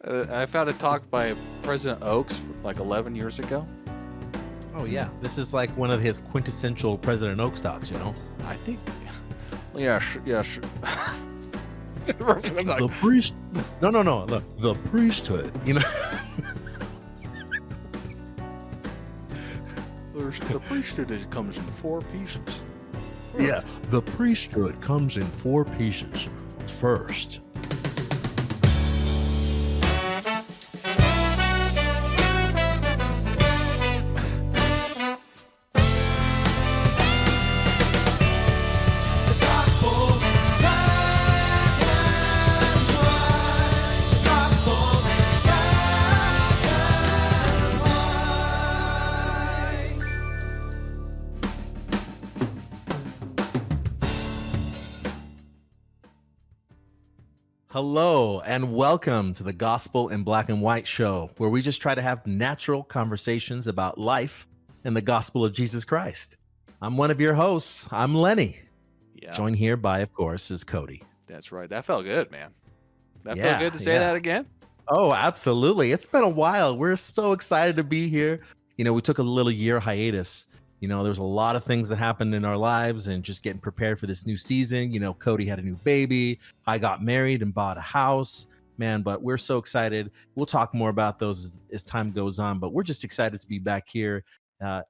I found a talk by President Oaks like 11 years ago. Oh yeah, this is like one of his quintessential President Oak stocks. I think, yeah, yeah. I'm like, The priest. No, no, no. The priesthood. the priesthood comes in four pieces. Yeah, the priesthood comes in four pieces. First, hello and welcome to the Gospel in Black and White show, where we just try to have natural conversations about life and the gospel of Jesus Christ. I'm one of your hosts. I'm Lenny. Yeah, Joined here by, of course, is Cody. that's right. That felt good, man. That felt Yeah, good to say yeah. that again. Oh, absolutely. It's been a while. We're so excited to be here. We took a little year hiatus. There's a lot of things that happened in our lives and just getting prepared for this new season. Cody had a new baby. I got married and bought a house. Man, but we're so excited. We'll talk more about those as time goes on, but we're just excited to be back here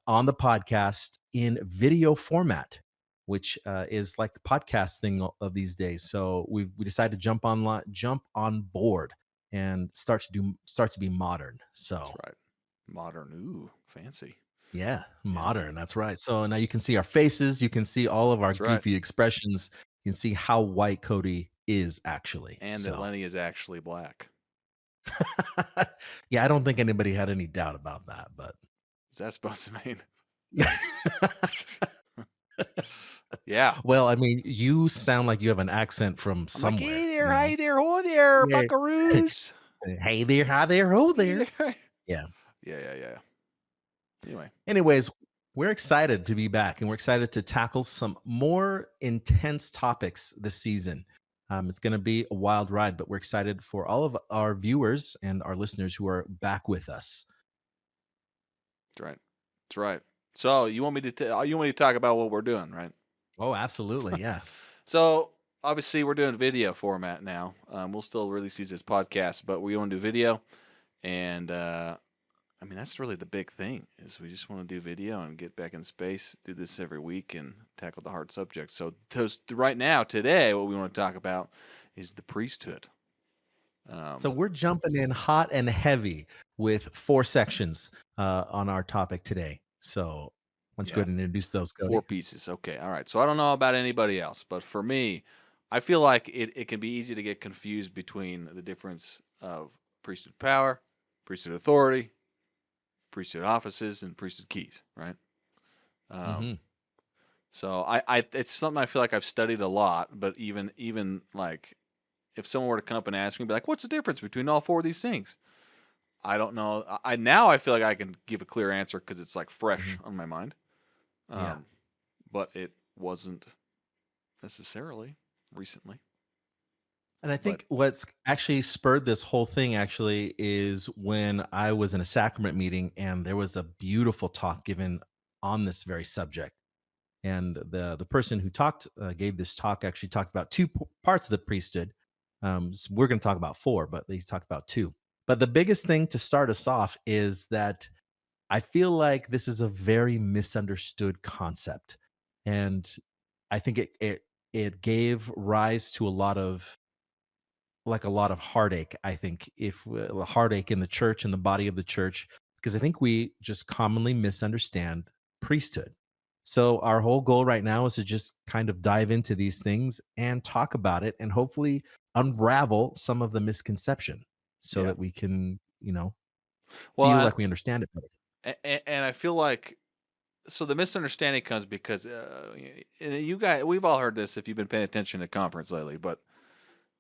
on the podcast in video format, which is like the podcast thing of these days. So we decided to jump on board and start to be modern. That's So right. Modern. Ooh, fancy. yeah, Yeah, modern. That's right. So now you can see our faces, you can see all of our that's right. goofy expressions, you can see how white Cody is actually. And that So Lenny is actually black. yeah, I don't think anybody had any doubt about that, but Is that supposed to mean? Yeah. well, I mean, you sound like you have an accent from I'm like, somewhere, hey there, hi there, ho there, Yeah. buckaroos. Hey there, hi there, ho Hey there. there. Yeah. Yeah. Anyway, Anyways, we're excited to be back and we're excited to tackle some more intense topics this season. It's going to be a wild ride, but we're excited for all of our viewers and our listeners who are back with us. that's right. That's right. So you want me to talk about what we're doing, right? Oh, absolutely. Yeah. So obviously we're doing video format now. We'll still release these as podcasts, but we want to do video, and I mean that's really the big thing is we just want to do video and get back in space, do this every week, and tackle the hard subjects. So right now, today, what we want to talk about is the priesthood. So Um, we're jumping in hot and heavy with four sections on our topic today. So why don't you go yeah. ahead and introduce those, Four Cody? pieces. Okay. All right. So I don't know about anybody else, but for me, I feel like it can be easy to get confused between the difference of priesthood power, priesthood authority, priesthood offices, and priesthood keys, right? Um, Hmm. so it's something I feel like I've studied a lot, but even like if someone were to come up and ask me, be like, what's the difference between all four of these things? I don't know. I now I feel like I can give a clear answer because it's like fresh Hmm. on my mind. Yeah. Um, but it wasn't necessarily recently. And I But think what's actually spurred this whole thing actually is when I was in a sacrament meeting and there was a beautiful talk given on this very subject. And the person who gave this talk actually talked about parts of the priesthood. We're going to talk about four, but they talked about two. But the biggest thing to start us off is that I feel like this is a very misunderstood concept, and I think it gave rise to a lot of heartache. I think if heartache in the church and the body of the church, because I think we just commonly misunderstand priesthood. So our whole goal right now is to just kind of dive into these things and talk about it and hopefully unravel some of the misconception so yeah, that we can, well, feel like we understand it better. and I feel like so the misunderstanding comes because you guys we've all heard this if you've been paying attention to conference lately, but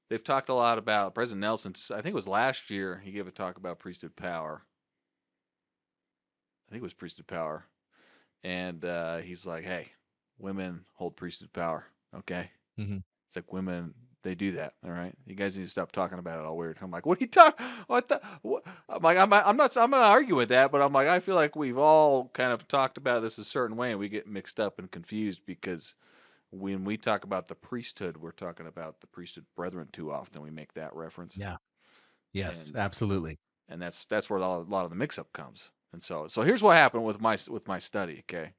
they've talked a lot about President Nelson's. I think it was last year he gave a talk about priesthood power. I think it was priesthood power, and he's like, "Hey, women hold priesthood power. Okay, Mhm. it's like women They do that. All right, you guys need to stop talking about it all weird. I'm like, what are you talking? What the? What? I'm like, I'm not argue with that, but I'm like, I feel like we've all kind of talked about this a certain way, and we get mixed up and confused because when we talk about the priesthood, we're talking about the priesthood brethren too often. We make that reference, Yeah. Yes, and absolutely. that's where a lot of the mix up comes. And so here's what happened with my study, okay?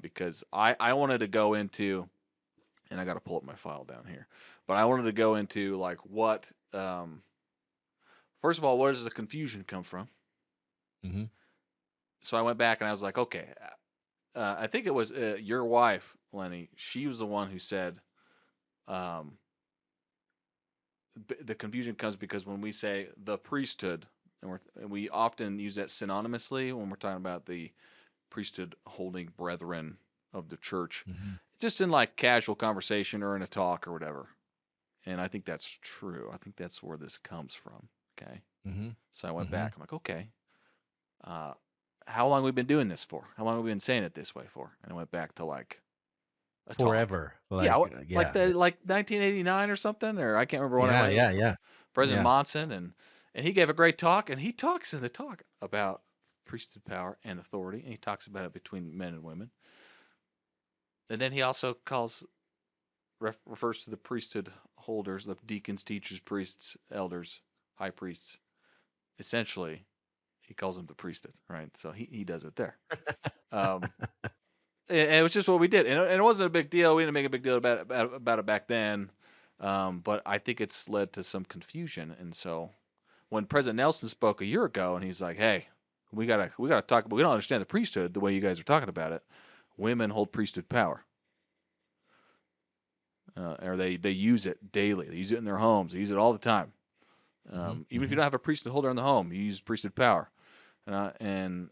Because I wanted to go into, and I got to pull up my file down here, but I wanted to go into like what first of all, where does the confusion come from? Hmm. So I went back and I was like, okay, I think it was your wife, Lenny. She was the one who said um, the confusion comes because when we say the priesthood, and we often use that synonymously when we're talking about the priesthood holding brethren of the church, Hmm. just in like casual conversation or in a talk or whatever. And I think that's true. I think that's where this comes from. Okay. Hmm. So I went Hmm. back. I'm like, okay, uh, how long have we been doing this for? How long have we been saying it this way for? And I went back to like a talk. Forever. Yeah, Like, like yeah. the like 1989 or something, or I can't remember when I Yeah, went yeah, with yeah. President Yeah. Monson, and he gave a great talk, and he talks in the talk about priesthood power and authority, and he talks about it between men and women, and then he also refers to the priesthood holders, the deacons, teachers, priests, elders, high priests. Essentially, he calls them the priesthood, right? So he does it there. Um, and it was just what we did, and it wasn't a big deal. We didn't make a big deal about it back then, but I think it's led to some confusion. And so when President Nelson spoke a year ago, and he's like, "Hey, we gotta talk, but we don't understand the priesthood the way you guys are talking about it. Women hold priesthood power, or they use it daily. They use it in their homes. They use it all the time. Hmm. Even if you Hmm. don't have a priesthood holder in the home, you use priesthood power." And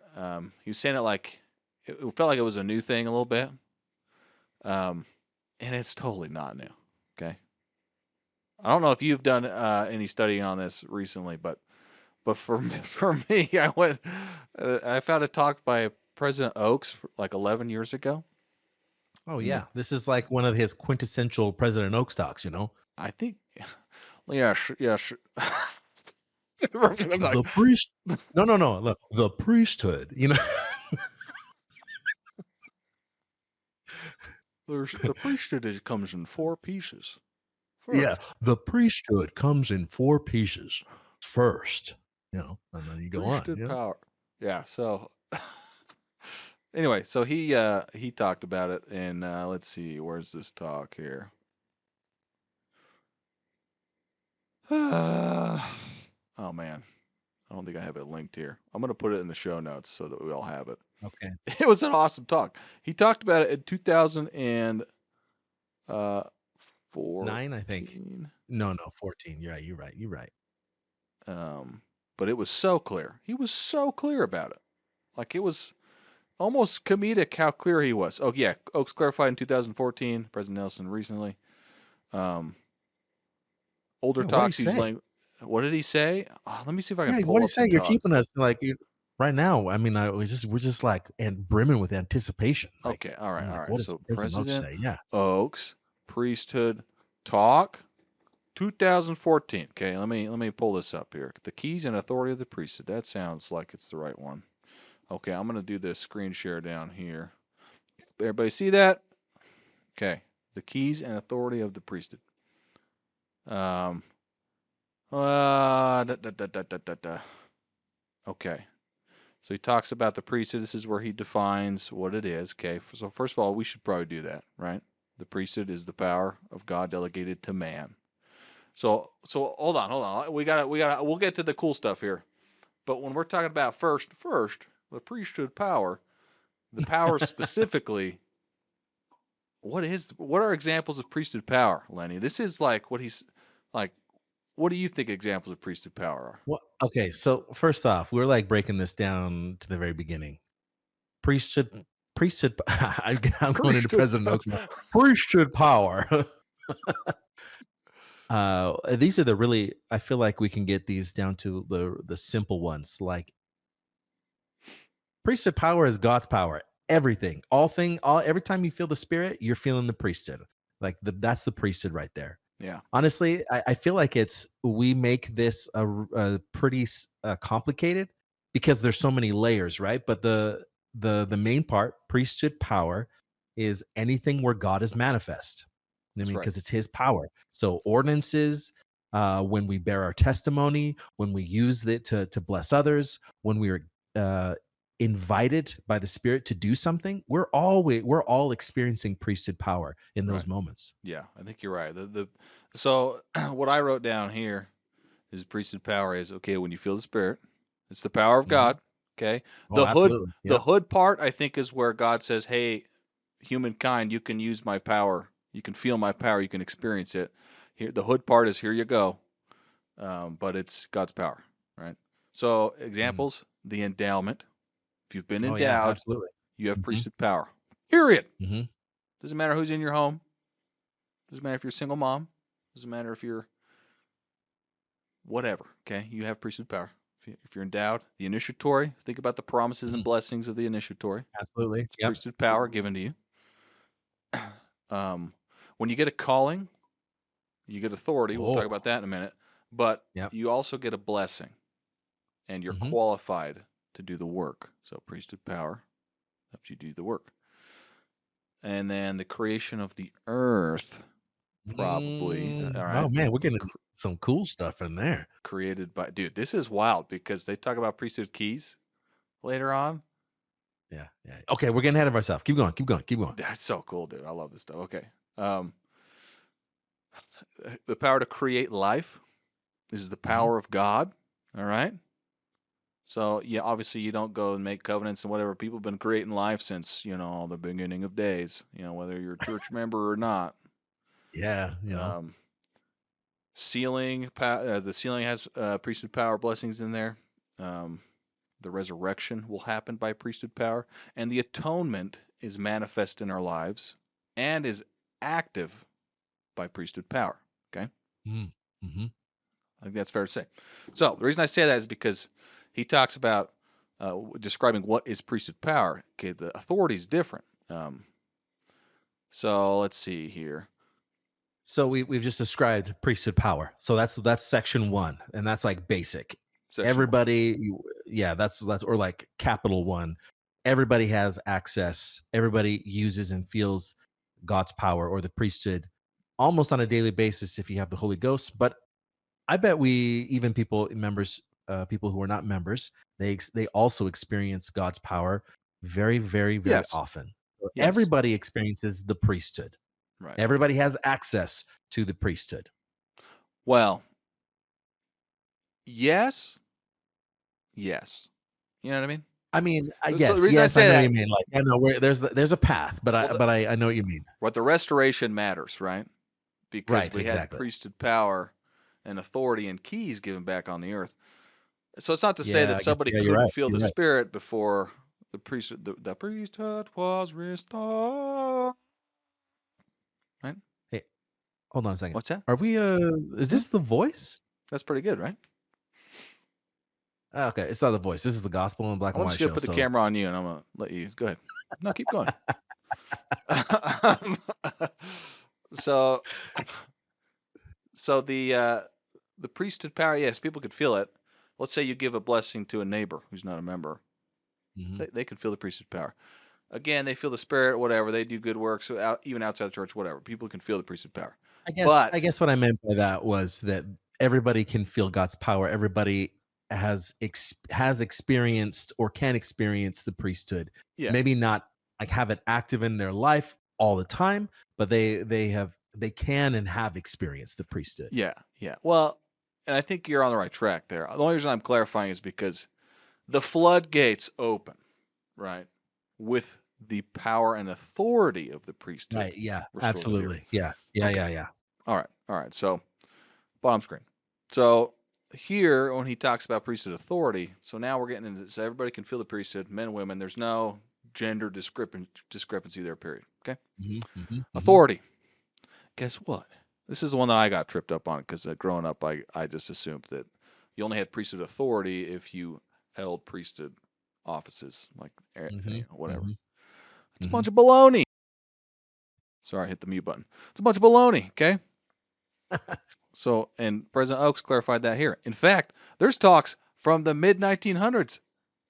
he was saying it like it felt like it was a new thing a little bit, um, and it's totally not new. Okay, I don't know if you've done any studying on this recently, but for me, for me, I found a talk by President Oaks like 11 years ago. Oh And yeah, this is like one of his quintessential President Oak stocks. I think, yeah, yeah, I'm like, The priest. No, no, no. Look, the priesthood. there's the priesthood comes in four pieces. Yeah, First, the priesthood comes in four pieces. First, and then you go on. priesthood power. Yeah. So anyway, so he talked about it, and let's see, where's this talk here? oh man, I don't think I have it linked here. I'm gonna put it in the show notes so that we all have it. Okay. It was an awesome talk. He talked about it in 2014. 9, I think. No, no, 14. You're right. You're right. You're right. Um, but it was so clear. He was so clear about it. Like it was almost comedic how clear he was. Oh yeah, Oaks clarified in 2014. President Nelson recently. Um, older Yeah. What do you talks use say? language. What did he say? Let me see if I can Yeah. What pull do you up the say? You're talk. keeping us like right now. I mean, we're just like and brimming with anticipation. Like, Okay, all right, I'm all like, right. what does So President Oak President say? Yeah. Oaks priesthood talk 2014. Okay, let me pull this up here. The keys and authority of the priesthood. That sounds like it's the right one. Okay, I'm gonna do this screen share down here. Everybody see that? Okay, the keys and authority of the priesthood. Um. Da, da, da, da, da, da, da. Okay. So he talks about the priesthood. This is where he defines what it is. Okay. So first of all, we should probably do that, right? The priesthood is the power of God delegated to man. So hold on. We'll get to the cool stuff here. But when we're talking about first, the priesthood power, the power specifically, what are examples of priesthood power, Lenny? This is like what he's like. What do you think examples of priesthood power are? Well, okay. So first off, we're like breaking this down to the very beginning. Priesthood, priesthood. I'm going into Priesthood President power. Oak's mouth. Priesthood power. These are the really. I feel like we can get these down to the simple ones. Like priesthood power is God's power. Everything, all every time you feel the spirit, you're feeling the priesthood. Like that's the priesthood right there. Yeah, Honestly, I feel like we make this a pretty complicated because there's so many layers, right? But the main part, priesthood power, is anything where God is manifest. I that's mean, right. because it's His power. So ordinances, when we bear our testimony, when we use it to bless others, when we are uh, invited by the Spirit to do something, we're all experiencing priesthood power in those Right. moments. Yeah, I think you're right. So what I wrote down here is priesthood power is okay when you feel the Spirit. It's the power of Mhm. God. Okay. Oh, absolutely. The Yep. hood part I think is where God says, "Hey, humankind, you can use my power. You can feel my power. You can experience it." Here, the hood part is here you go, but it's God's power, right? So Mm. examples: the endowment. If you've been Oh, yeah, endowed, absolutely. you have Mhm, priesthood power. Period. mhm, Doesn't matter who's in your home. Doesn't matter if you're a single mom. Doesn't matter if you're whatever. Okay, you have priesthood power. If you're endowed, the initiatory. Think about the promises and mhm. blessings of the initiatory. Absolutely. It's Yep. priesthood power given to you. Um, when you get a calling, you get authority. We'll talk Oh, about that in a minute. But yep. you also get a blessing, and you're Mhm. qualified to do the work. So priesthood power helps you do the work. And then the creation of the earth, probably. All Oh, right, man, we're getting cr- some cool stuff in there. created by dude. This is wild because they talk about priesthood keys later on. Yeah, yeah. Okay, we're getting ahead of ourselves. Keep going, keep going, keep going. That's so cool, dude. I love this stuff. Okay. Um, the power to create life is the Mhm. power of God. All right. So yeah, obviously you don't go and make covenants and whatever. People have been creating life since the beginning of days. Whether you're a church member or not. Yeah, Um, the sealing has priesthood power blessings in there. Um, the resurrection will happen by priesthood power, and the atonement is manifest in our lives and is active by priesthood power. Okay. mm, mhm. I think that's fair to say. So the reason I say that is because he talks about describing what is priesthood power. Okay, the authority is different. So let's see here. So we've just described priesthood power. So that's section 1, and that's, like, basic. Section one. Everybody yeah, that's or, like, capital 1. Everybody has access. Everybody uses and feels God's power or the priesthood almost on a daily basis if you have the Holy Ghost, but I bet even people who are not members, they also experience God's power very, very, very Yes. often. So Yes. everybody experiences the priesthood. Right. Everybody has access to the priesthood. Well, yes. Yes. You know what I mean? I mean, I So the guess, reason I yes, I say know what you that, mean. Like, I know where there's a path, but well, I know what you mean. what the restoration matters, right? Because Right, we had exactly. priesthood power and authority and keys given back on the earth. So it's not to say Yeah, that I guess, somebody yeah, you're couldn't right. feel You're the right. spirit before the priesthood was restored. Right? Hey, hold on a second. What's that? Are we is Hmm? this The Voice? That's pretty good, right? Ah, okay, it's not The Voice. This is the Gospel in Black and I'm White just gonna show. put the So, camera on you, and I'm gonna let you go ahead. No, keep going. so, so the priesthood power, yes, people could feel it. Let's say you give a blessing to a neighbor who's not a member. mhm. They can feel the priesthood power. Again, they feel the spirit, whatever. They do good work, so even outside the church, whatever. People can feel the priesthood power. I But guess what I meant by that was that everybody can feel God's power. Everybody has experienced or can experience the priesthood. yeah, Maybe not like have it active in their life all the time, but they can and have experienced the priesthood. yeah, yeah. Well, and I think you're on the right track there. The only reason I'm clarifying is because the floodgates open, right, with the power and authority of the priesthood Right. Yeah. restored to the earth. Absolutely. Yeah. Yeah. Okay. Yeah. Yeah. All right. All right. So, bottom screen. So, here, when he talks about priesthood authority, so now we're getting into this. Everybody can feel the priesthood, men and women. There's no gender discrepancy there, period. Okay. Hmm. Hmm. Hmm. Authority. Guess what? This is the one that I got tripped up on because growing up, I just assumed that you only had priesthood authority if you held priesthood offices, like Hmm. whatever. Hmm. It's a Hmm. bunch of baloney. Sorry, I hit the mute button. It's a bunch of baloney. Okay. So, and President Oaks clarified that here. In fact, there's talks from the mid 1900s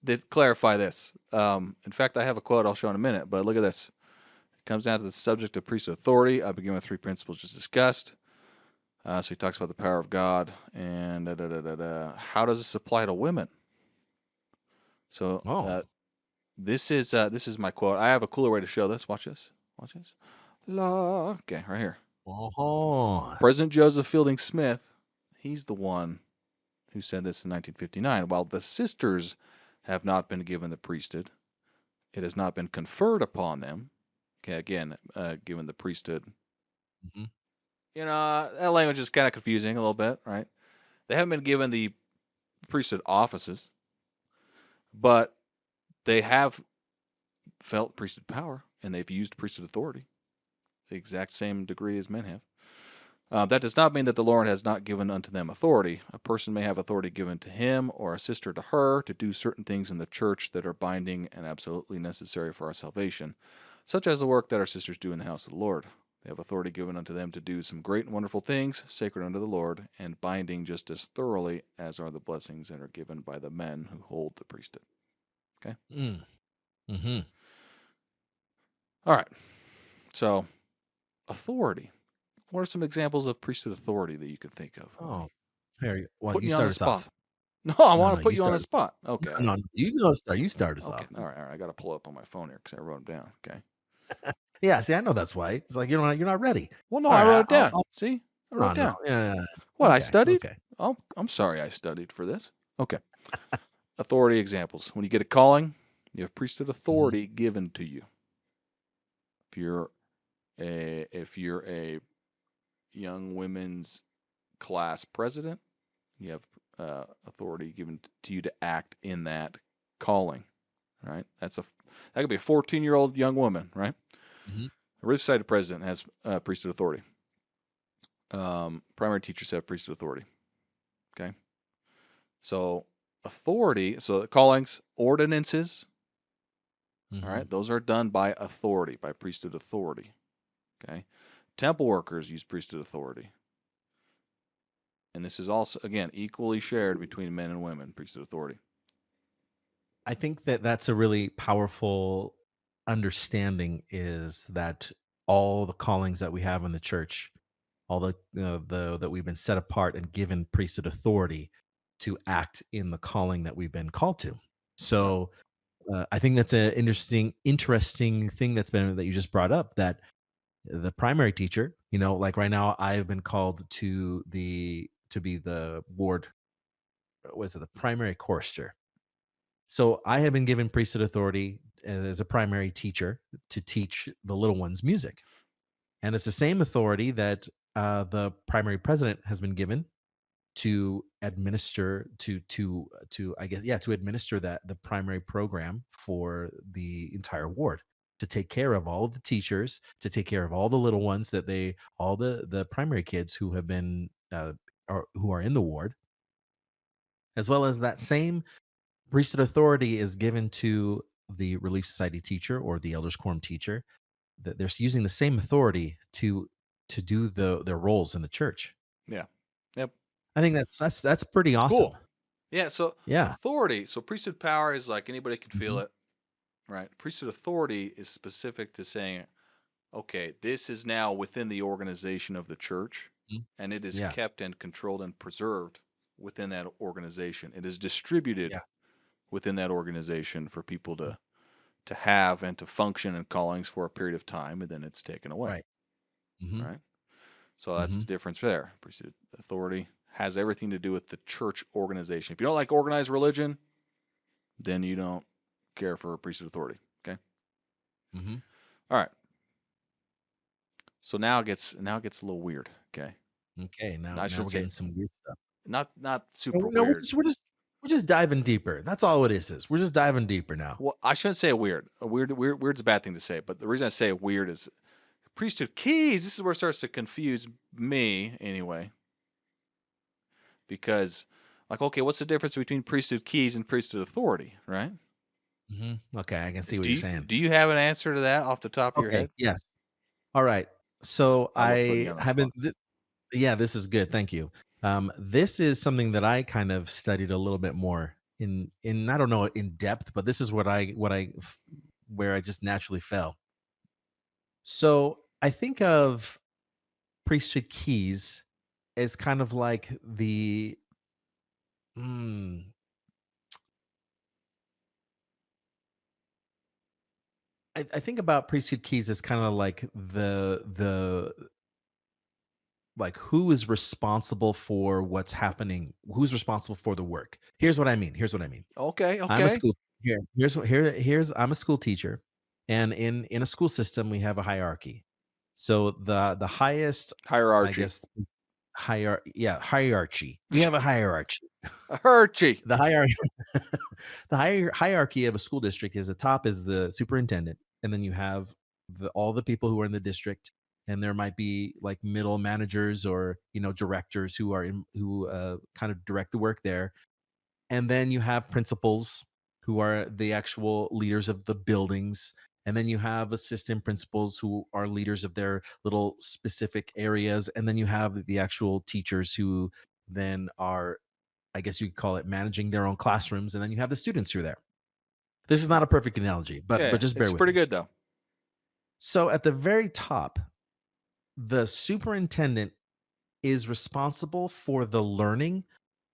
that clarify this. In fact, I have a quote I'll show in a minute, but look at this. It comes down to the subject of priesthood authority. I begin with three principles just discussed. So he talks about the power of God and how does this apply to women? So Oh. this is my quote. I have a cooler way to show this. Watch this. Watch this. La. Okay, right here. Oh. President Joseph Fielding Smith. He's the one who said this in 1959. While the sisters have not been given the priesthood, it has not been conferred upon them. Okay, again, given the priesthood. Mhm. That language is kind of confusing a little bit, right? They haven't been given the priesthood offices, but they have felt priesthood power and they've used priesthood authority the exact same degree as men have. That does not mean that the Lord has not given unto them authority. A person may have authority given to him or a sister to her to do certain things in the church that are binding and absolutely necessary for our salvation, such as the work that our sisters do in the house of the Lord. They have authority given unto them to do some great and wonderful things, sacred unto the Lord, and binding just as thoroughly as are the blessings that are given by the men who hold the priesthood. Okay? Mm. Mhm. All right. So, authority. What are some examples of priesthood authority that you can think of? Oh, Harry, well, Putting you you on start the us spot. off. No, I No, want no, to put you you on the start us off. spot. Okay, all right. No, no, you start us Okay, off. all right, all right. I got to pull up on my phone here because I wrote them down. Okay. Yeah, see, I know that's why. It's like, you're not ready. Well, no, I Alright, wrote it I'll down. I'll See, I wrote no, it no, down. yeah, yeah, What yeah. I Okay, studied? okay. Oh, I'm sorry, I studied for this. Okay. Authority examples. When you get a calling, you have priesthood Mhm, authority given to you. If you're a young women's class president, you have authority given to you to act in that calling. Right? That could be a 14-year-old young woman. Right? mhm. A rich sided president has priesthood authority. Primary teachers have priesthood authority. Okay. So authority. So the callings, ordinances. All Mhm. right. Those are done by authority, by priesthood authority. Okay. Temple workers use priesthood authority. And this is also, again, equally shared between men and women, priesthood authority. I think that that's a really powerful understanding is that all the callings that we have in the church, all the that we've been set apart and given priesthood authority to act in the calling that we've been called to. Yep. So, I think that's an interesting thing that you just brought up, that the primary teacher, like right now, I've been called to be the ward, was it the primary chorister? So I have been given priesthood authority as a primary teacher to teach the little ones music, and it's the same authority that the primary president has been given to administer to I guess, yeah, to administer that the primary program for the entire ward, to take care of all of the teachers, to take care of all the little ones, that they all the primary kids who have been or who are in the ward, as well as that same priesthood authority is given to the Relief Society teacher or the Elders Quorum teacher. That they're using the same authority to do their roles in the church. Yeah. Yep. I think that's pretty It's awesome. cool. Yeah. So Yeah. authority. So priesthood power is like anybody can feel Mhm. it. Right. Priesthood authority is specific to saying, okay, this is now within the organization of the church, Mhm. and it is Yeah. kept and controlled and preserved within that organization. It is distributed Yeah. within that organization for people to have and to function in callings for a period of time, and then it's taken away. Right. Mhm. Right. So that's Mhm. the difference there. Priesthood authority has everything to do with the church organization. If you don't like organized religion, then you don't care for priesthood authority. Okay. Mhm. All right. So now it gets a little weird. Okay. Okay, now I now should we're say getting some weird stuff. not No, super no, we're weird. just we're just we're just diving deeper. That's all it is. We're just diving deeper now. Well, I shouldn't say weird. Weird's a bad thing to say, but the reason I say weird is priesthood keys. This is where it starts to confuse me anyway, because like, okay, what's the difference between priesthood keys and priesthood authority, right? Mhm. Okay, I can see what Do you're you saying. do you have an answer to that off the top of your Okay, head? yes. All right. So I love putting you I on the spot. haven't. Yeah, this is good. Thank you. This is something that I kind of studied a little bit more in I don't know in depth, but this is where I just naturally fell. So I think of priesthood keys as kind of like mm, I think about priesthood keys as kind of like the like who is responsible for what's happening, who's responsible for the work. Here's what I mean. Here's what I mean. Okay, I'm a okay. school here. Here's what here's I'm a school teacher, and in a school system we have a hierarchy. So the highest, I Hierarchy. guess, hierarchy. We have a hierarchy. Hierarchy. The hierarchy hierarchy of a school district is the top is the superintendent, and then you have all the people who are in the district, and there might be like middle managers or directors who are kind of direct the work there, and then you have principals who are the actual leaders of the buildings, and then you have assistant principals who are leaders of their little specific areas, and then you have the actual teachers who then are, I guess you could call it, managing their own classrooms, and then you have the students who are there. This is not a perfect analogy, but Yeah, just bear it's with pretty me. good though. So at the very top, the superintendent is responsible for the learning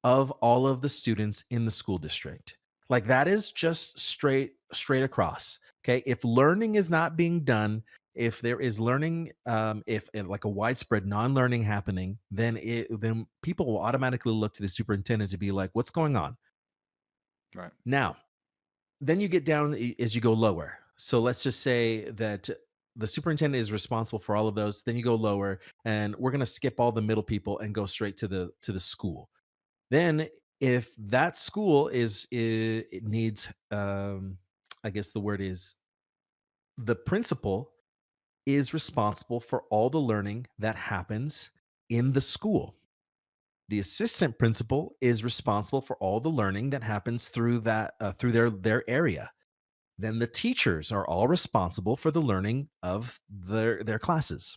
of all of the students in the school district. Like that is just straight across. Okay. If learning is not being done, if there is learning, if like a widespread non-learning happening, then people will automatically look to the superintendent to be like, what's going on? Right. Now, then you get down as you go lower. So let's just say that the superintendent is responsible for all of those. Then you go lower, and we're going to skip all the middle people and go straight to the school. Then, if that school it needs, I guess the word is, the principal is responsible for all the learning that happens in the school. The assistant principal is responsible for all the learning that happens through their area. Then the teachers are all responsible for the learning of their classes.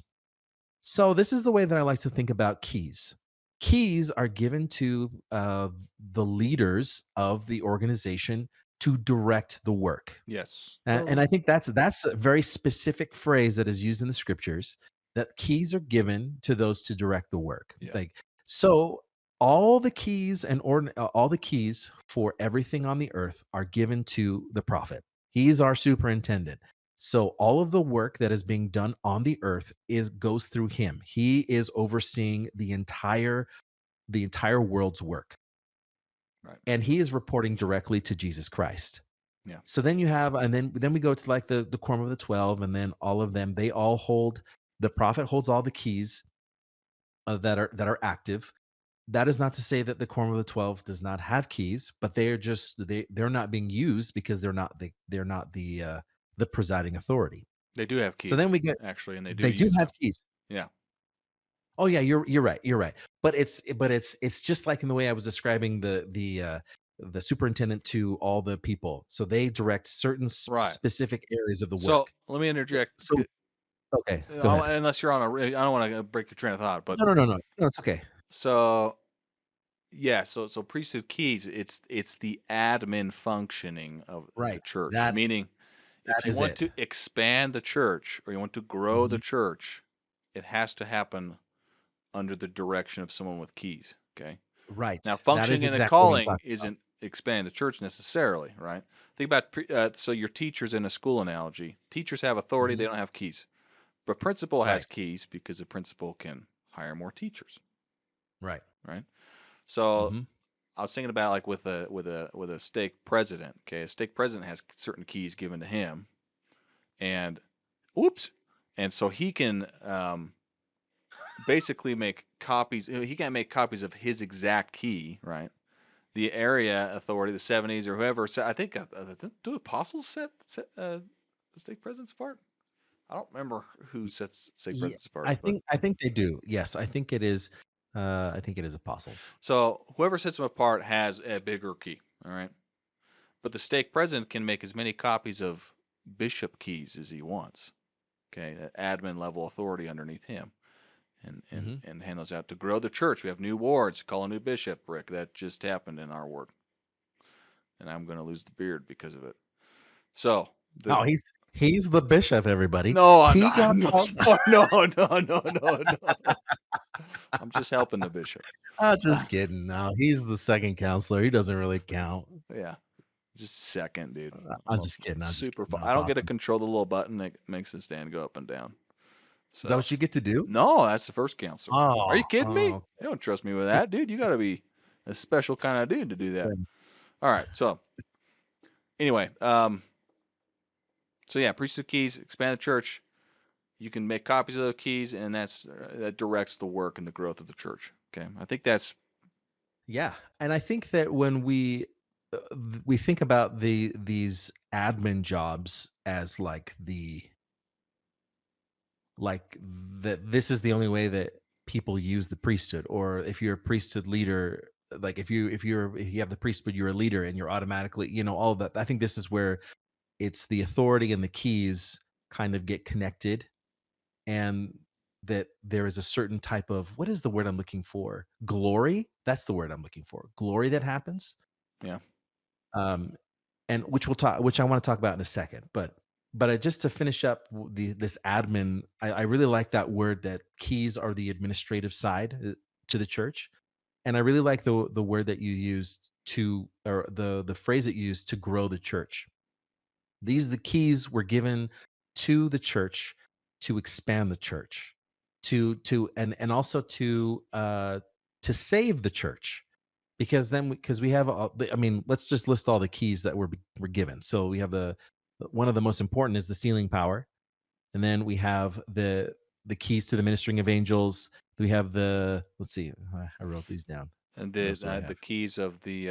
So this is the way that I like to think about keys. Keys are given to the leaders of the organization to direct the work. Yes. And I think that's a very specific phrase that is used in the scriptures, that keys are given to those to direct the work. Yeah. Like so all the keys all the keys for everything on the earth are given to the prophet. He's our superintendent. So all of the work that is being done on the earth is goes through him. He is overseeing the entire world's work, Right. and he is reporting directly to Jesus Christ. Yeah. So then you have, and then we go to like the quorum of the 12, and then all of them, they all hold, the prophet holds all the keys that are active. That is not to say that the quorum of the 12 does not have keys, but they're not being used because they're not the presiding authority. They do have So keys then we get actually, and they do they do use have them. keys. Yeah. Oh yeah, you're right. You're right. But it's just like in the way I was describing the superintendent to all the people. So they direct certain Right. specific areas of the So work. let me So, interject. so okay, go ahead. Unless you're on I don't want to break your train of thought, but No, no, no, no. No, it's okay. so yeah, so priesthood keys, it's the admin functioning of the Right. church. That Meaning, that if you is want it. to expand the church or you want to grow the Mhm. church, it has to happen under the direction of someone with keys. Okay. Right. Now, That is functioning in a exactly what I'm calling talking about. isn't expanding the church necessarily, right? Think about so your teachers in a school analogy. Teachers have authority; they Mhm. don't have keys. But principal has Right. keys because the principal can hire more teachers, Right. right? So Mhm. I was thinking about like with a stake president. Okay, a stake president has certain keys given to him, and oops, and so he can basically make copies. He can't make copies of his exact key, right? The area authority, the 70s or whoever. I think do apostles set the stake presidents apart? I don't remember who sets stake Yeah, presidents apart, I but think I think they do. Yes, I think it is apostles. so whoever sets them apart has a bigger key. All right. But the stake president can make as many copies of bishop keys as he wants. Okay, admin level authority underneath him. Hmm. and hand those out to grow the church. We have new wards, call a new bishop, Rick. That just happened in our ward, and I'm going to lose the beard because of it. So the Oh, he's the bishop, everybody. no, I'm He not. got No, called. no, no, no, no, no. I'm just helping the bishop. Just kidding. No, he's the second counselor. He doesn't really count. Yeah, just second, dude. I'm just kidding. I'm just Super kidding. fun. No, I it's don't get to awesome. control the little button that makes the stand go up and down. Is that So what you get to do? no, that's the first counselor. Are you Oh, kidding me? oh, You don't trust me with that, dude. You got to be a special kind of dude to do that. okay. All right. So anyway, so yeah, priesthood keys expand the church. You can make copies of the keys, and that directs the work and the growth of the church. Okay, I think that's Yeah, and I think that when we think about these admin jobs as like that this is the only way that people use the priesthood, or if you're a priesthood leader, like if you have the priesthood, you're a leader and you're automatically, all of that. I think this is where it's the authority and the keys kind of get connected, and that there is a certain type of, what is the word I'm looking for? Glory. That's the word I'm looking for. Glory that happens. yeah. Um, and which I want to talk about in a second. But just to finish up this admin, I really like that word, that keys are the administrative side to the church, and I really like the word that you used to, or the phrase that you used, to grow the church. The keys were given to the church to expand the church, and also to save the church, because we have I mean, let's just list all the keys that were given. So we have one of the most important is the sealing power, and then we have the keys to the ministering of angels. We have the, let's see, I wrote these down. And What else do I the have? keys of the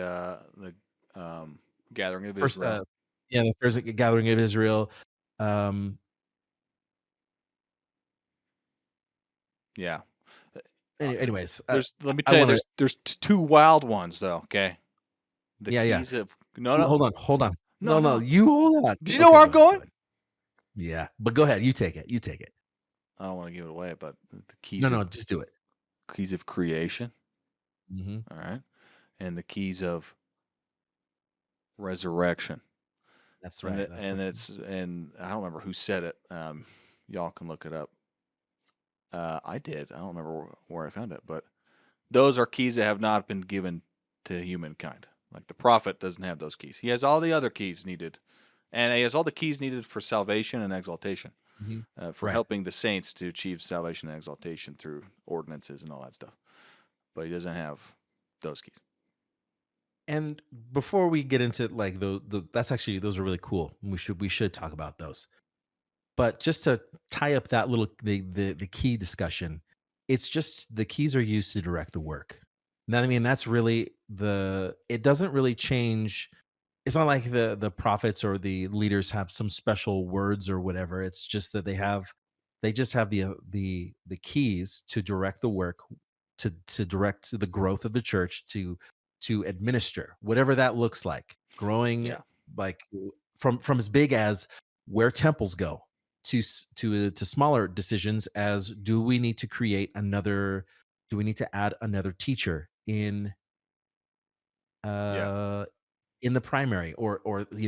um, gathering of First, Israel. yeah, the first gathering of Israel. Um, Yeah. anyways, There's let me I tell you, want to. there's two wild ones though. Okay, the Yeah, yeah. keys of no, Hold on. no, No, no. you hold on. Do you know Okay, where go I'm ahead, go going? ahead. Yeah, but go ahead. You take it. You take it. I don't want to give it away, but the No, no, just do it. keys of creation. Mhm. All right, and the keys of resurrection. That's right. That's the And I don't remember who said it. Y'all can look it up. I did. I don't remember where I found it, but those are keys that have not been given to humankind. Like the prophet doesn't have those keys. He has all the other keys needed, and he has all the keys needed for salvation and exaltation, Mhm. for Right. helping the saints to achieve salvation and exaltation through ordinances and all that stuff. But he doesn't have those keys. And before we get into like that's actually, those are really cool. We should talk about those. But just to tie up that little the key discussion, it's just the keys are used to direct the work. Now, I mean, that's really it doesn't really change. It's not like the prophets or the leaders have some special words or whatever. It's just that they just have the keys to direct the work, to direct the growth of the church, to administer whatever that looks like, growing, Yeah, like from as big as where temples go, to smaller decisions as, do we need to add another teacher yeah. uh in the primary, or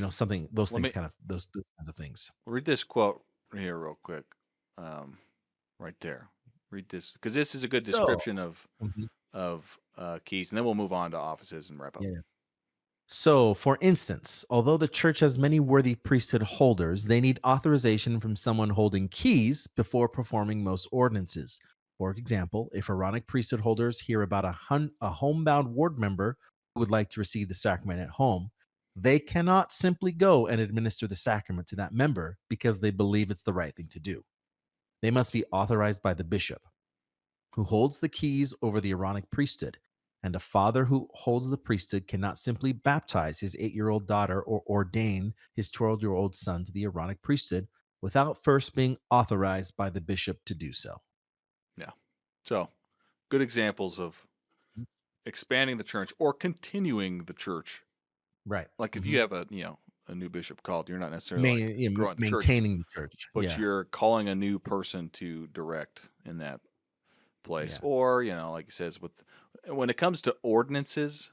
something, those Let things, me kind of those kinds of things. read this quote here real quick. Um, right there. Read this because this is a good So, description mhm, of keys, and then we'll move on to offices and wrap up. yeah. So, for instance, although the church has many worthy priesthood holders, they need authorization from someone holding keys before performing most ordinances. For example, if Aaronic priesthood holders hear about a homebound ward member who would like to receive the sacrament at home, they cannot simply go and administer the sacrament to that member because they believe it's the right thing to do. They must be authorized by the bishop, who holds the keys over the Aaronic priesthood. And a father who holds the priesthood cannot simply baptize his 8-year-old daughter or ordain his 12-year-old son to the Aaronic priesthood without first being authorized by the bishop to do so. Yeah. So good examples of expanding the church or continuing the church. Right. Like if Hmm. you have a new bishop called, you're not necessarily like growing the church, Maintaining the church. but Yeah. you're calling a new person to direct in that place. Yeah. Or, like it says, when it comes to ordinances,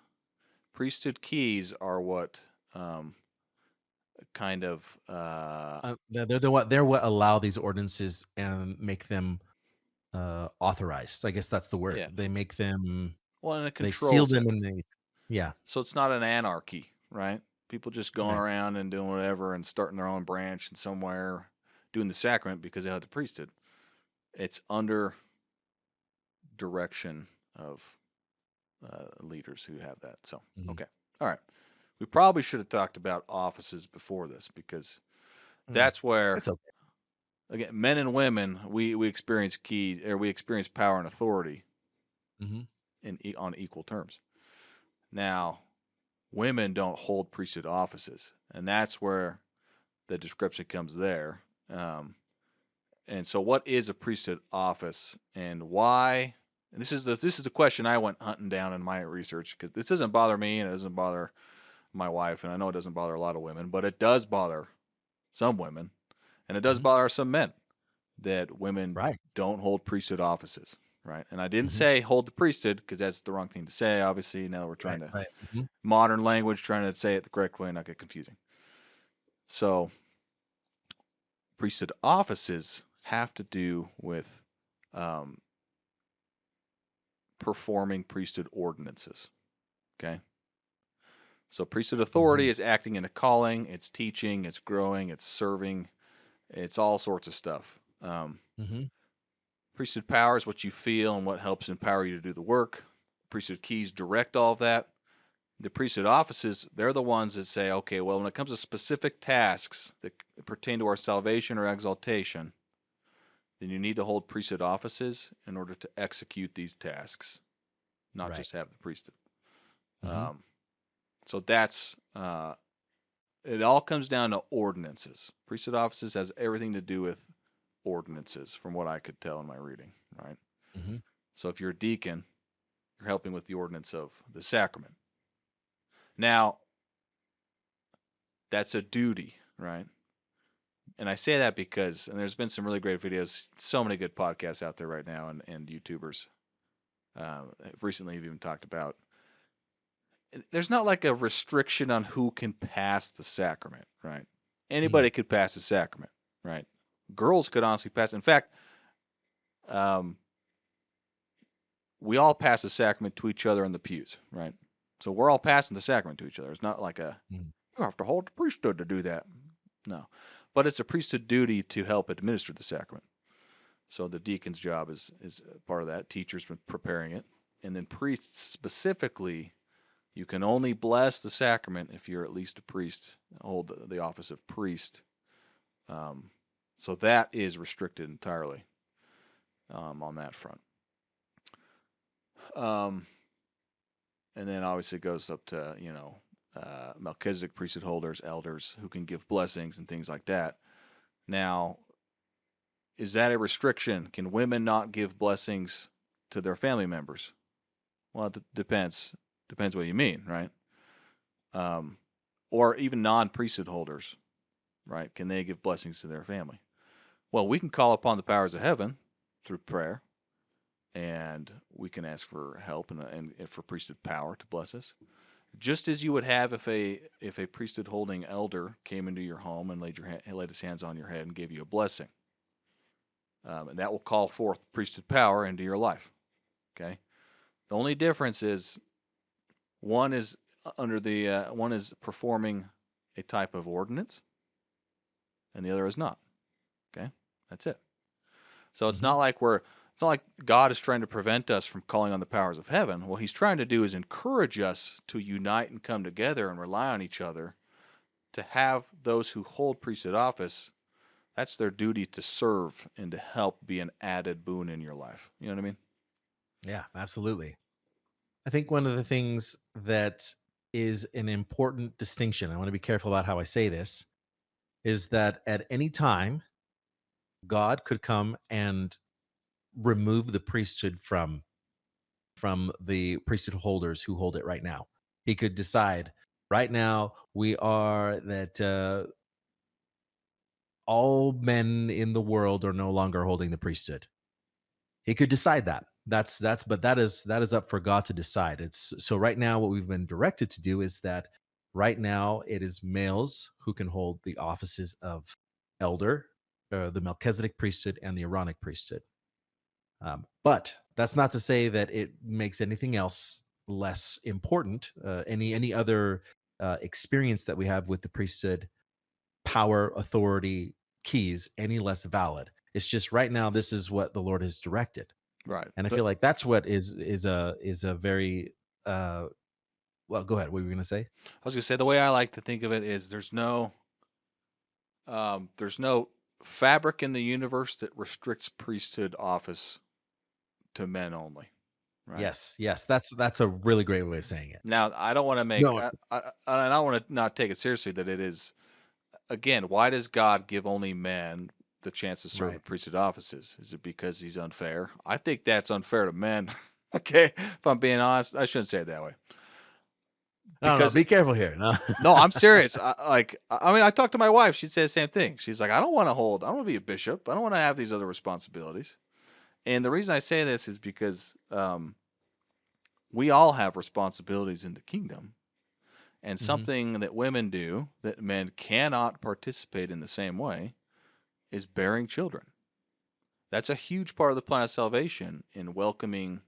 priesthood keys are what um, kind of They're what allow these ordinances and make them authorized. I guess that's the word. yeah. They make them Well, and it they seal controls them it. and they yeah. So it's not an anarchy, right? People just going Right. around and doing whatever and starting their own branch and somewhere doing the sacrament because they have the priesthood. It's under direction of leaders who have that. So, Mhm. okay. All right. We probably should have talked about offices before this because Mm. that's where, That's okay. again, men and women, we experience we experience power and authority Mhm. on equal terms. Now, women don't hold priesthood offices, and that's where the description comes there. Um, and so, what is a priesthood office, and why? And this is the question I went hunting down in my research because this doesn't bother me and it doesn't bother my wife, and I know it doesn't bother a lot of women, but it does bother some women, and it does Mhm. bother some men that women Right. don't hold priesthood offices, right? And I didn't Mhm. say hold the priesthood because that's the wrong thing to say. Obviously, now we're trying Right, to right. Mhm. modern language, trying to say it the correct way and not get confusing. So, priesthood offices have to do with um, performing priesthood ordinances. Okay. So, priesthood authority Mhm. is acting in a calling, it's teaching, it's growing, it's serving, it's all sorts of stuff. Mhm. Priesthood power is what you feel and what helps empower you to do the work. Priesthood keys direct all of that. The priesthood offices, they're the ones that say, okay, well, when it comes to specific tasks that pertain to our salvation or exaltation, then you need to hold priesthood offices in order to execute these tasks, not Right. just have the priesthood. Mhm. Um, so that's it. All comes down to ordinances. Priesthood offices has everything to do with ordinances, from what I could tell in my reading. Right. Mhm. So if you're a deacon, you're helping with the ordinance of the sacrament. Now that's a duty, right? And I say that because, and there's been some really great videos, so many good podcasts out there right now, and YouTubers recently have even talked about there's not like a restriction on who can pass the sacrament, right? Mm. Anybody could pass the sacrament, right? Girls could honestly pass. In fact, um, we all pass the sacrament to each other in the pews, right? So we're all passing the sacrament to each other. It's not like Mm. you have to hold the priesthood to do that. No, but it's a priesthood duty to help administer the sacrament. So the deacon's job is part of that. Teachers preparing it, and then priests specifically. You can only bless the sacrament if you're at least a priest, hold the office of priest. Um, so that is restricted entirely on that front. Um, and then obviously it goes up to Melchizedek priesthood holders, elders who can give blessings and things like that. Now, is that a restriction? Can women not give blessings to their family members? Well, it depends. Depends what you mean, right? Um, or even non-priesthood holders, right? Can they give blessings to their family? Well, we can call upon the powers of heaven through prayer, and we can ask for help and for priesthood power to bless us, just as you would have if a priesthood holding elder came into your home and laid his hands on your head and gave you a blessing, and that will call forth priesthood power into your life. Okay. The only difference is one is one is performing a type of ordinance, and the other is not. Okay, that's it. So Mhm. it's not like God is trying to prevent us from calling on the powers of heaven. What he's trying to do is encourage us to unite and come together and rely on each other to have those who hold priesthood office. That's their duty to serve and to help be an added boon in your life. You know what I mean? Yeah, absolutely. I think one of the things that is an important distinction, I want to be careful about how I say this, is that at any time, God could come and remove the priesthood from the priesthood holders who hold it right now. He could decide right now we are that all men in the world are no longer holding the priesthood. He could decide that. but that is up for God to decide. It's so right now what we've been directed to do is that right now it is males who can hold the offices of elder, the Melchizedek priesthood and the Aaronic priesthood. But that's not to say that it makes anything else less important. Any other experience that we have with the priesthood, power, authority, keys, any less valid. It's just right now this is what the Lord has directed, Right. and I But feel like that's what is a very well. Go ahead. What were you going to say? I was gonna say the way I like to think of it is there's no fabric in the universe that restricts priesthood office to men only. Right. Yes, yes. That's a really great way of saying it. Now, I don't want to make, No, and I want to not take it seriously that it is, again, why does God give only men the chance to serve the right. priesthood offices? Is it because he's unfair? I think that's unfair to men. Okay. If I'm being honest, I shouldn't say it that way. No, no. Because, Be careful here. No. no, I'm serious. I mean, I talked to my wife. She'd say the same thing. She's like, I don't want to be a bishop. I don't want to have these other responsibilities. And the reason I say this is because we all have responsibilities in the kingdom. And Hmm. something that women do that men cannot participate in the same way is bearing children. That's a huge part of the plan of salvation in welcoming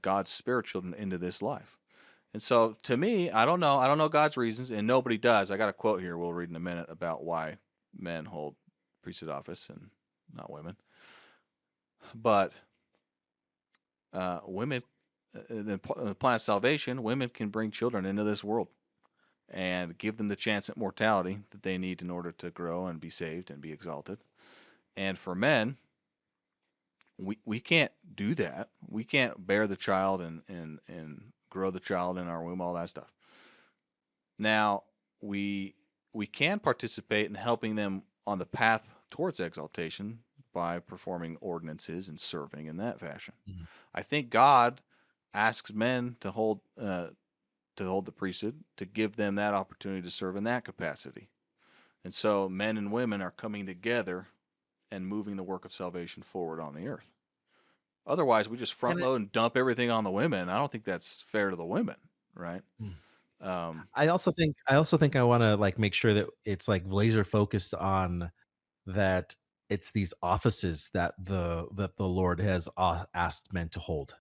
God's spirit children into this life. And so to me, I don't know. I don't know God's reasons, and nobody does. I got a quote here we'll read in a minute about why men hold priesthood office and not women. But women, in the plan of salvation, women can bring children into this world and give them the chance at mortality that they need in order to grow and be saved and be exalted. And for men, we can't do that. We can't bear the child and grow the child in our womb, all that stuff. Now, we we can participate in helping them on the path towards exaltation by performing ordinances and serving in that fashion. Mhm. I think God asks men to hold the priesthood to give them that opportunity to serve in that capacity. And so men and women are coming together and moving the work of salvation forward on the earth. Otherwise, we just front And load and dump everything on the women. I don't think that's fair to the women, right? mm. Um, I also think I want to like make sure that it's like laser focused on that it's these offices that the Lord has asked men to hold.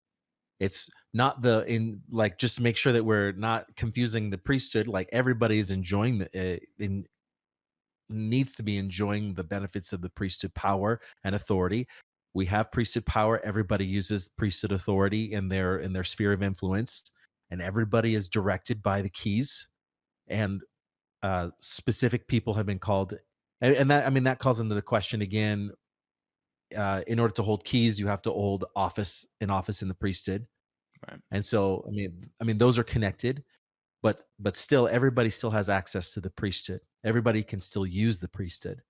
It's not the in like just to make sure that we're not confusing the priesthood. Like everybody is enjoying in needs to be enjoying the benefits of the priesthood power and authority. We have priesthood power. Everybody uses priesthood authority in their sphere of influence, and everybody is directed by the keys. And specific people have been called, and that I mean that calls into the question again. In order to hold keys, you have to hold office in the priesthood, right, and so I mean those are connected, but still everybody still has access to the priesthood. Everybody can still use the priesthood.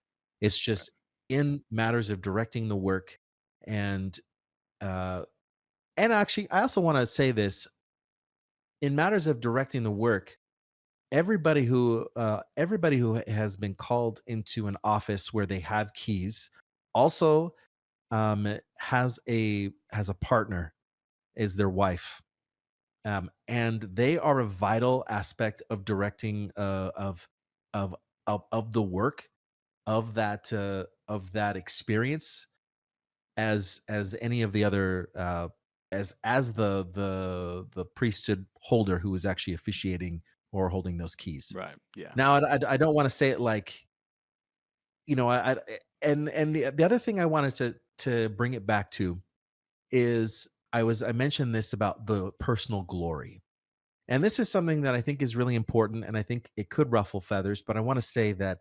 It's right, just in matters of directing the work, and uh, and actually I also want to say this in matters of directing the work. Everybody who has been called into an office where they have keys also has a partner, is their wife, and they are a vital aspect of directing of of the work of that experience as any of the other as the priesthood holder who is actually officiating or holding those keys. right. Yeah, Now I don't want to say it like and the other thing I wanted to bring it back to is I mentioned this about the personal glory. And this is something that I think is really important, and I think it could ruffle feathers, but I want to say that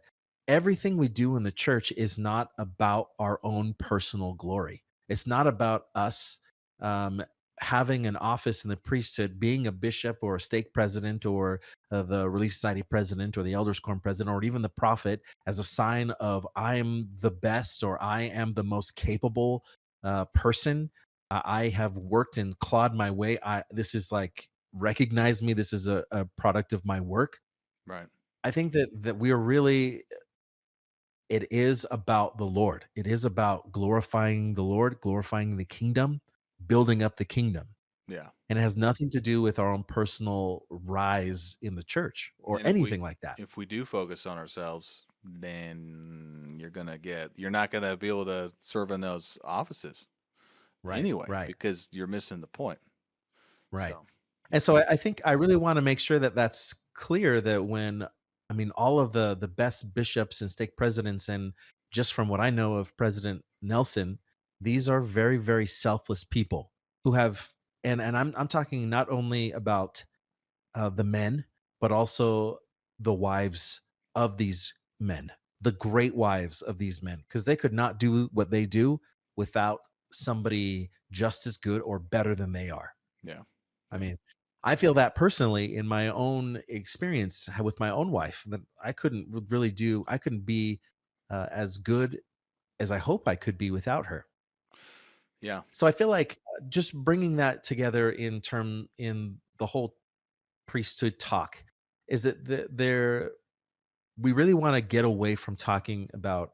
everything we do in the church is not about our own personal glory. It's not about us um, having an office in the priesthood, being a bishop or a stake president or the Relief Society president or the Elders Quorum president or even the prophet as a sign of I'm the best or I am the most capable person. I have worked and clawed my way. This is like recognize me. This is a product of my work. right, I think that we are really it is about the Lord. It is about glorifying the Lord, glorifying the kingdom, building up the kingdom. Yeah. And it has nothing to do with our own personal rise in the church or And anything like that. if we do focus on ourselves, then you're not gonna be able to serve in those offices Right, anyway right, because you're missing the point. right. So, And so I think I really want to make sure that that's clear that when I mean all of the best bishops and stake presidents and just from what I know of President Nelson, these are very very selfless people who have and I'm talking not only about the men but also the wives of these men, the great wives of these men, because they could not do what they do without somebody just as good or better than they are. yeah. I Yeah. mean, I feel that personally in my own experience with my own wife that I couldn't really do. I couldn't be as good as I hope I could be without her. Yeah. So I feel like just bringing that together in the whole priesthood talk is that there we really want to get away from talking about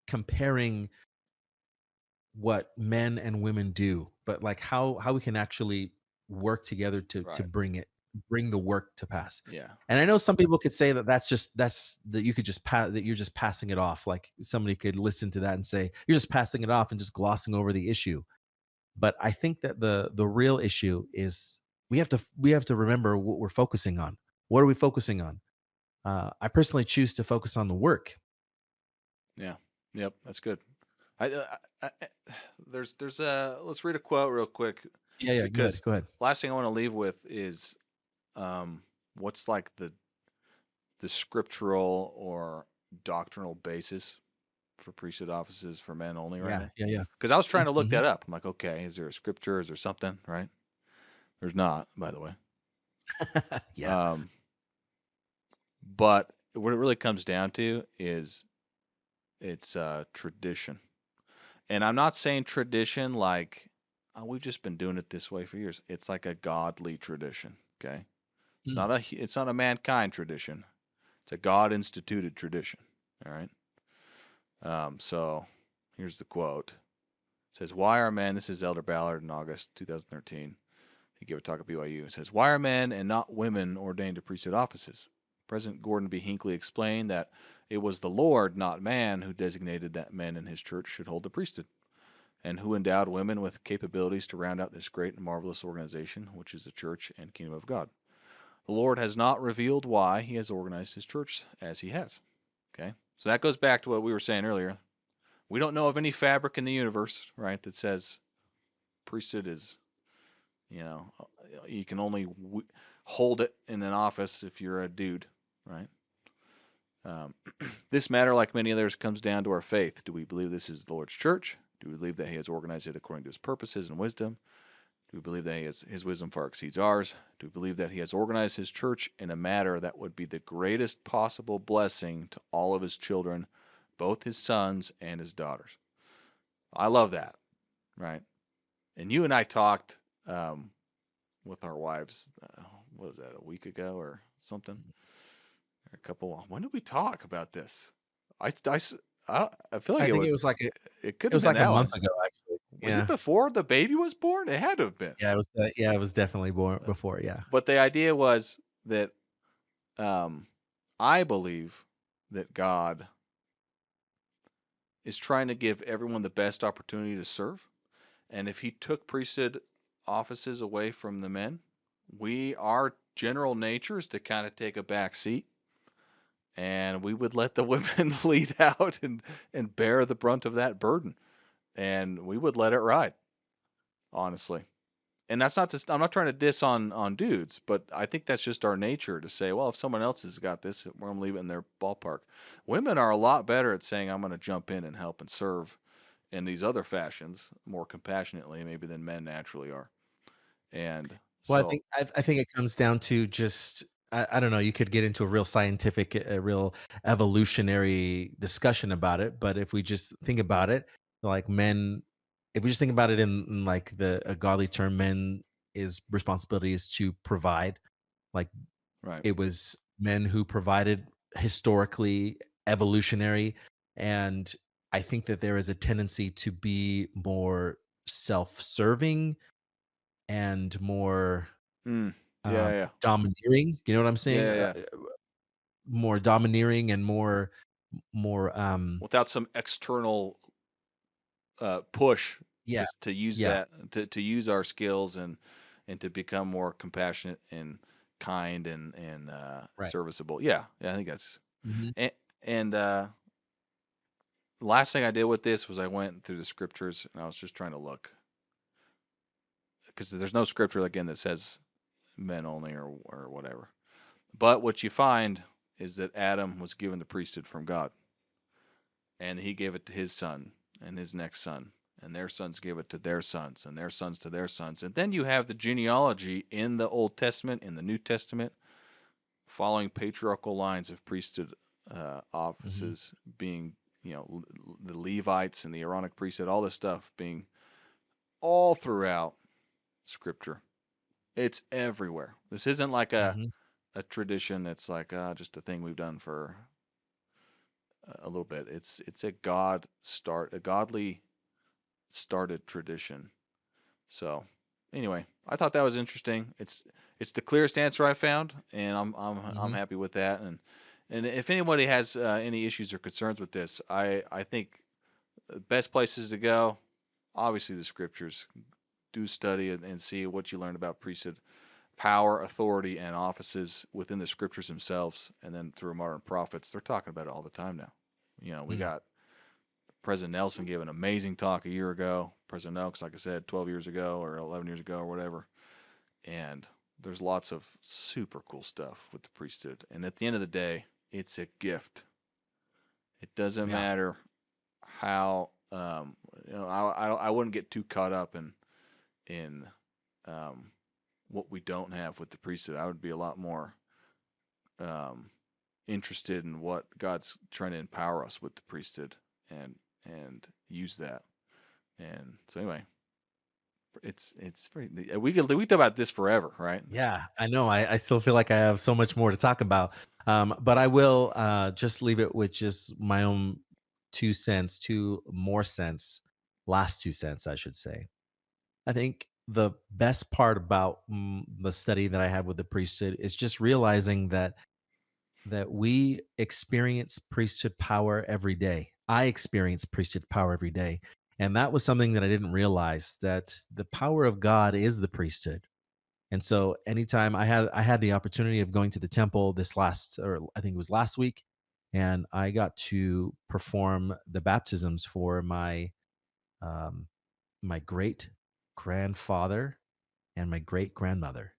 comparing what men and women do, but like how we can actually work together to Right. bring the work to pass. Yeah. And I know some people could say that that's that you could just pass that you're just passing it off. Like somebody could listen to that and say you're just passing it off and just glossing over the issue. But I think that the real issue is we have to remember what we're focusing on. What are we focusing on? I personally choose to focus on the work. Yeah. Yep. That's good. There's a let's read a quote real quick Yeah, yeah. Go ahead. because Go ahead. last thing I want to leave with is what's like the scriptural or doctrinal basis for priesthood offices for men only right Yeah, now? yeah, yeah. Because I was trying to look Mhm. that up. I'm like, okay, is there a scripture? Is there something? Right? There's not, by the way. Yeah. Um, but what it really comes down to is it's tradition. And I'm not saying tradition like oh, we've just been doing it this way for years. It's like a godly tradition. Okay, Mm. it's not a mankind tradition. It's a God instituted tradition. All right. So here's the quote. It says, "Why are men?" This is Elder Ballard in August 2013. He gave a talk at BYU. It says, "Why are men and not women ordained to priesthood offices?" President Gordon B. Hinckley explained that it was the Lord, not man, who designated that men in his church should hold the priesthood, and who endowed women with capabilities to round out this great and marvelous organization, which is the church and kingdom of God. The Lord has not revealed why he has organized his church as he has. Okay? So that goes back to what we were saying earlier. We don't know of any fabric in the universe, right, that says priesthood is, you know, you can only hold it in an office if you're a dude, right? Um, this matter, like many others, comes down to our faith. Do we believe this is the Lord's church? Do we believe that He has organized it according to His purposes and wisdom? Do we believe that His wisdom far exceeds ours? Do we believe that He has organized His church in a manner that would be the greatest possible blessing to all of His children, both His sons and His daughters? I love that, right? And you and I talked with our wives, what was that, a week ago or something? A couple. When did we talk about this? I, I, I feel like I think it it couldn't have was been like a that month long. ago, actually. Was it Yeah. before the baby was born? It had to have been. Yeah, it was definitely born before, yeah. But the idea was that um, I believe that God is trying to give everyone the best opportunity to serve. And if He took priesthood offices away from the men, our general nature is to kind of take a back seat and we would let the women lead out and bear the brunt of that burden and we would let it ride, honestly. And that's not just I'm not trying to diss on dudes, but I think that's just our nature to say, well, if someone else has got this, we're gonna leave it in their ballpark. Women are a lot better at saying I'm gonna jump in and help and serve in these other fashions more compassionately maybe than men naturally are. And Well, so I think it comes down to just I don't know, you could get into a real scientific, a real evolutionary discussion about it, but if we just think about it, like men if we just think about it in like a godly term, men is responsibility is to provide. Like right. it was men who provided historically evolutionary, and I think that there is a tendency to be more self-serving and more Mm. Yeah, yeah. domineering. You know what I'm saying? Yeah, yeah. More domineering and more. Without some external push, Yeah, just to use yeah, that to use our skills and to become more compassionate and kind and right. serviceable. Yeah, yeah, I think that's Mhm, and the last thing I did with this was I went through the scriptures and I was just trying to look because there's no scripture again that says men only or whatever. But what you find is that Adam was given the priesthood from God, and he gave it to his son and his next son, and their sons gave it to their sons, and their sons to their sons. And then you have the genealogy in the Old Testament, in the New Testament, following patriarchal lines of priesthood mhm, offices being, the Levites and the Aaronic priesthood, all this stuff being all throughout Scripture. It's everywhere. This isn't like mhm, a tradition that's like just a thing we've done for a little bit. It's a godly started tradition. So anyway, I thought that was interesting. It's the clearest answer I found, and I'm mhm, happy with that. And if anybody has any issues or concerns with this, I think the best places to go, obviously the scriptures. Do study and see what you learn about priesthood power, authority, and offices within the scriptures themselves, and then through modern prophets. They're talking about it all the time now. We mm, got President Nelson gave an amazing talk a year ago. President Oaks, like I said, 12 years ago or 11 years ago or whatever. And there's lots of super cool stuff with the priesthood. And at the end of the day, it's a gift. It doesn't yeah, matter how I wouldn't get too caught up in um, what we don't have with the priesthood. I would be a lot more um, interested in what God's trying to empower us with the priesthood and and use that. And so anyway, it's pretty. We talk about this forever, right? yeah, I know, I still feel like I have so much more to talk about, but I will, just leave it with just my own 2 cents, 2 more cents, last 2 cents, I should say. I think the best part about, the study that I had with the priesthood is just realizing that we experience priesthood power every day. I experience priesthood power every day, and that was something that I didn't realize, that the power of God is the priesthood. And so anytime I had the opportunity of going to the temple this last, or I think it was last week, and I got to perform the baptisms for um my great grandfather and my great grandmother.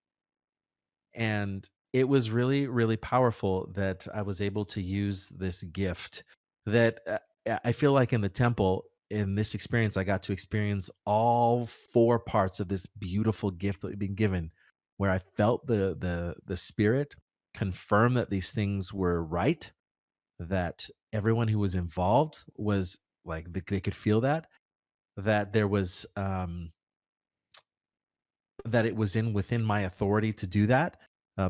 And it was really, really powerful that I was able to use this gift that I feel like in the temple, in this experience, I got to experience all four parts of this beautiful gift that we've been given, where I felt the spirit confirm that these things were right, that everyone who was involved was like they could feel that there was that it was in within my authority to do that,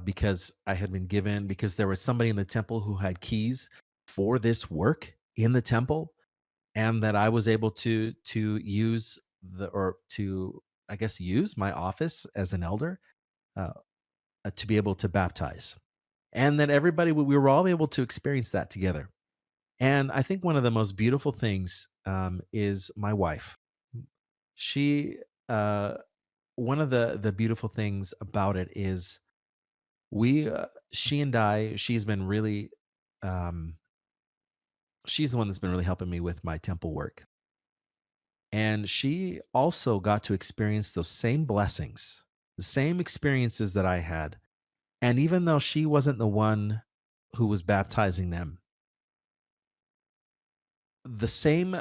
because I had been given, because there was somebody in the temple who had keys for this work in the temple, and that I was able to use the or to I guess use my office as an elder, uh, to be able to baptize, and that everybody we were all able to experience that together. And I think one of the most beautiful things, is my wife. She one of the beautiful things about it is she and she's been really, um, she's the one that's been really helping me with my temple work. And she also got to experience those same blessings, the same experiences that I had. And even though she wasn't the one who was baptizing them, the same,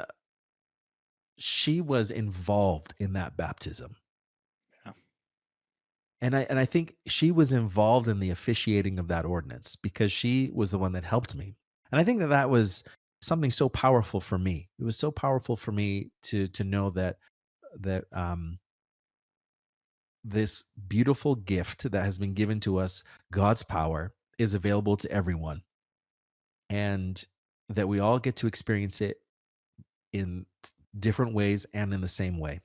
she was involved in that baptism. Yeah. And I think she was involved in the officiating of that ordinance because she was the one that helped me. And I think that that was something so powerful for me. It was so powerful for me to know that this beautiful gift that has been given to us, God's power, is available to everyone. And that we all get to experience it in different ways and in the same way.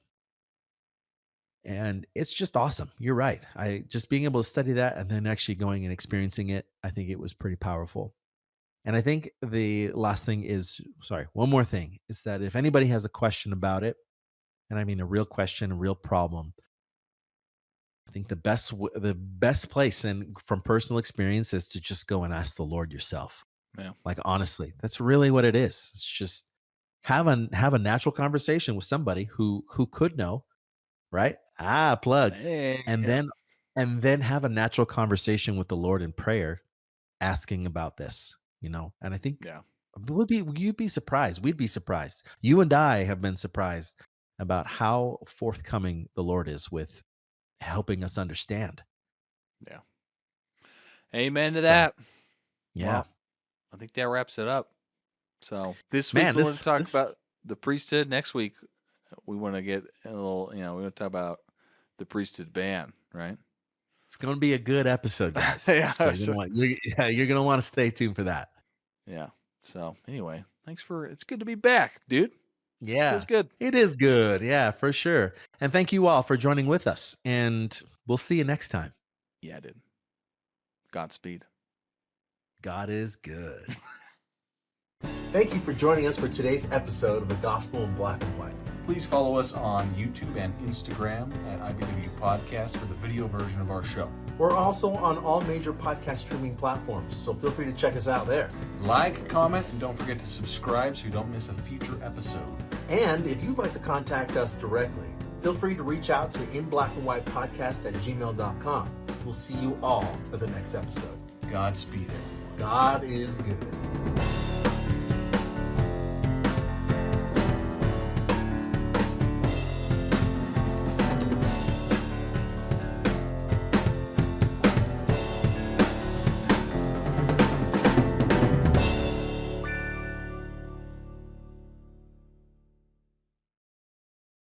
And it's just awesome. You're right. I just being able to study that and then actually going and experiencing it, I think it was pretty powerful. And I think the last thing is, sorry, one more thing is that if anybody has a question about it, and I mean a real question, a real problem, I think the best place, and from personal experience, is to just go and ask the Lord yourself. Yeah. Like honestly, that's really what it is. It's just have a natural conversation with somebody who could know, right? Plug. And Yeah. then have a natural conversation with the Lord in prayer, asking about this, And I think Yeah. you'd be surprised. We'd be surprised. You and I have been surprised about how forthcoming the Lord is with helping us understand. Yeah. Amen to So, that. yeah. Well, I think that wraps it up. So this week Man, we want to talk this about the priesthood. Next week we want to get a little, we want to talk about the priesthood ban, right? it's going to be a good episode, guys. Yeah. So you're going to want to stay tuned for that. Yeah. So anyway, it's good to be back, dude. Feels Yeah. good. It is good. Yeah, for sure. And thank you all for joining with us, and we'll see you next time. Yeah, dude. Godspeed. God is good. Thank you for joining us for today's episode of The Gospel in Black and White. Please follow us on YouTube and Instagram at IBW Podcast for the video version of our show. We're also on all major podcast streaming platforms, so feel free to check us out there. Like, comment, and don't forget to subscribe so you don't miss a future episode. And if you'd like to contact us directly, feel free to reach out to inblackandwhitepodcast@gmail.com. We'll see you all for the next episode. Godspeed, everyone. God is good.